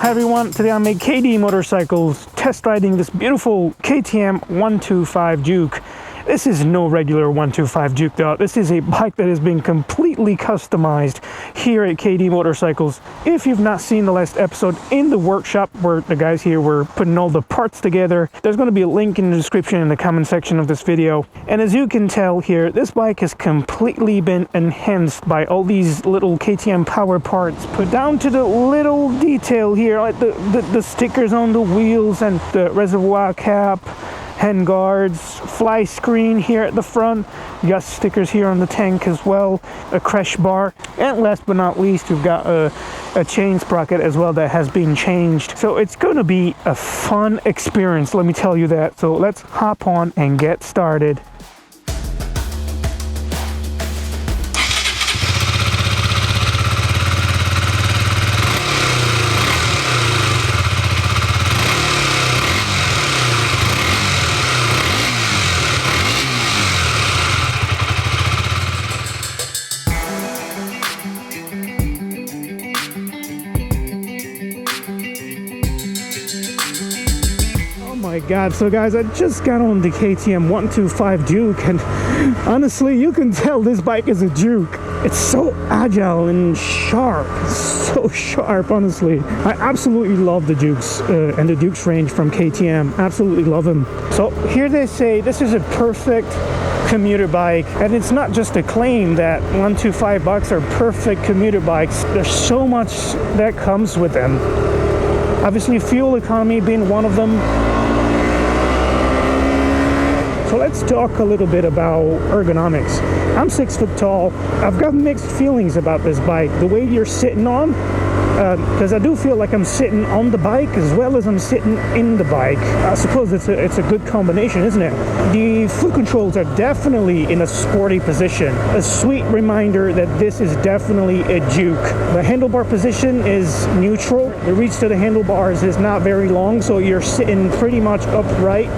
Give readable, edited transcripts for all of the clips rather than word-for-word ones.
Hi everyone, today I'm at KTM Motorcycles test riding this beautiful KTM 125 Duke. This is no regular 125 Duke though. This is a bike that has been completely customized here at KTM Motorcycles. If you've not seen the last episode in the workshop where the guys here were putting all the parts together, there's going to be a link in the description in the comment section of this video. And as you can tell here, this bike has completely been enhanced by all these little KTM power parts, put down to the little detail here, like the stickers on the wheels and the reservoir cap, hand guards, fly screen here at the front. You got stickers here on the tank as well, a crash bar, and last but not least, we've got a chain sprocket as well that has been changed. So it's going to be a fun experience, let me tell you that. So let's hop on and get started. My god, so guys, I just got on the KTM 125 Duke, and honestly you can tell this bike is a Duke. It's so agile and sharp, so sharp. Honestly, I absolutely love the Dukes and the Dukes range from KTM. Absolutely love them. So here they say this is a perfect commuter bike, and it's not just a claim that 125 bikes are perfect commuter bikes. There's so much that comes with them. Obviously fuel economy being one of them. So let's talk a little bit about ergonomics. I'm 6 foot tall. I've got mixed feelings about this bike. The way you're sitting on, because I do feel like I'm sitting on the bike as well as I'm sitting in the bike. I suppose it's a good combination, isn't it? The foot controls are definitely in a sporty position. A sweet reminder that this is definitely a Duke. The handlebar position is neutral. The reach to the handlebars is not very long, so you're sitting pretty much upright.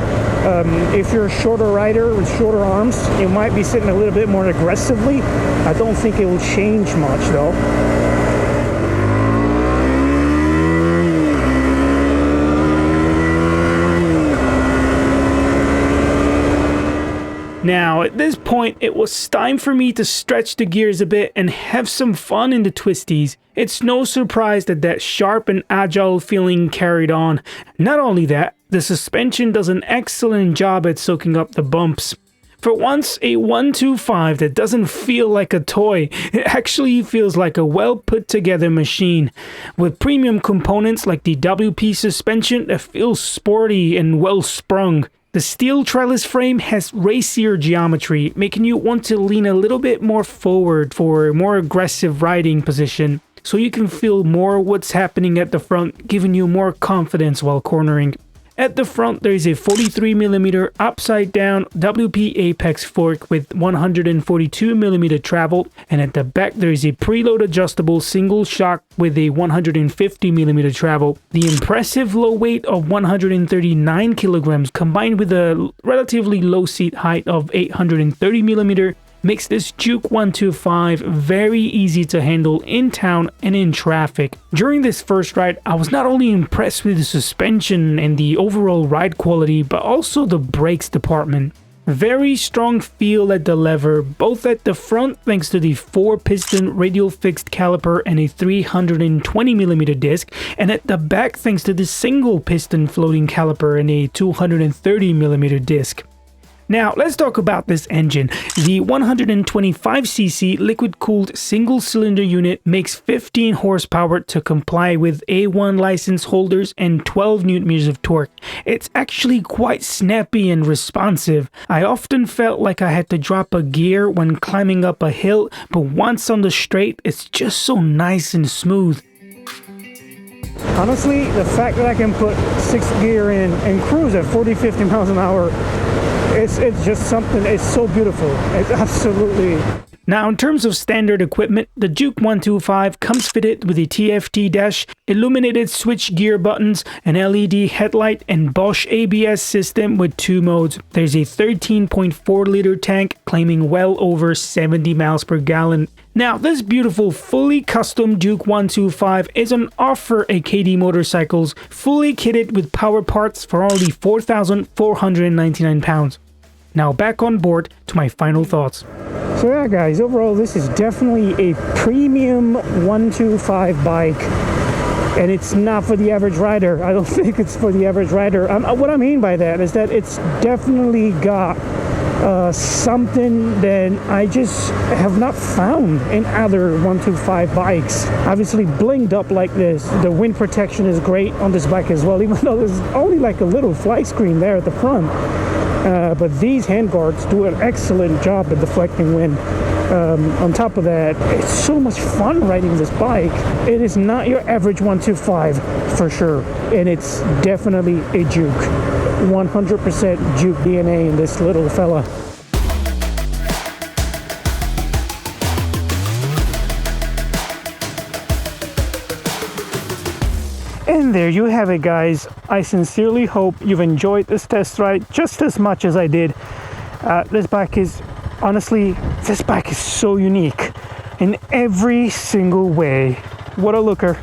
If you're a shorter rider with shorter arms, you might be sitting a little bit more aggressively. I don't think it will change much though. Now, at this point, it was time for me to stretch the gears a bit and have some fun in the twisties. It's no surprise that that sharp and agile feeling carried on. Not only that, the suspension does an excellent job at soaking up the bumps. For once, a 125 that doesn't feel like a toy, it actually feels like a well put together machine. With premium components like the WP suspension that feels sporty and well sprung. The steel trellis frame has racier geometry, making you want to lean a little bit more forward for a more aggressive riding position, so you can feel more what's happening at the front, giving you more confidence while cornering. At the front, there is a 43mm upside down WP Apex fork with 142mm travel, and at the back there is a preload adjustable single shock with a 150mm travel. The impressive low weight of 139 kilograms combined with a relatively low seat height of 830mm makes this Duke 125 very easy to handle in town and in traffic. During this first ride, I was not only impressed with the suspension and the overall ride quality, but also the brakes department. Very strong feel at the lever, both at the front thanks to the 4-piston radial fixed caliper and a 320mm disc, and at the back thanks to the single piston floating caliper and a 230mm disc. Now, let's talk about this engine. The 125cc liquid-cooled single-cylinder unit makes 15 horsepower to comply with A1 license holders and 12 Nm of torque. It's actually quite snappy and responsive. I often felt like I had to drop a gear when climbing up a hill, but once on the straight, it's just so nice and smooth. Honestly, the fact that I can put 6th gear in and cruise at 40-50 miles an hour, it's just something, it's so beautiful. It's absolutely... Now, in terms of standard equipment, the Duke 125 comes fitted with a TFT dash, illuminated switch gear buttons, an LED headlight, and Bosch ABS system with 2 modes. There's a 13.4 liter tank claiming well over 70 miles per gallon. Now, this beautiful fully custom Duke 125 is on offer at KD Motorcycles, fully kitted with power parts for only £4,499. Now back on board to my final thoughts. So yeah guys, overall this is definitely a premium 125 bike, and it's not for the average rider. I don't think it's for the average rider. What I mean by that is that it's definitely got something that I just have not found in other 125 bikes. Obviously blinged up like this. The wind protection is great on this bike as well, even though there's only like a little fly screen there at the front. But these handguards do an excellent job at deflecting wind. On top of that, it's so much fun riding this bike. It is not your average 125 for sure, and it's definitely a Duke. 100% Duke DNA in this little fella. And there you have it, guys. I sincerely hope you've enjoyed this test ride just as much as I did. This bike is so unique in every single way. What a looker.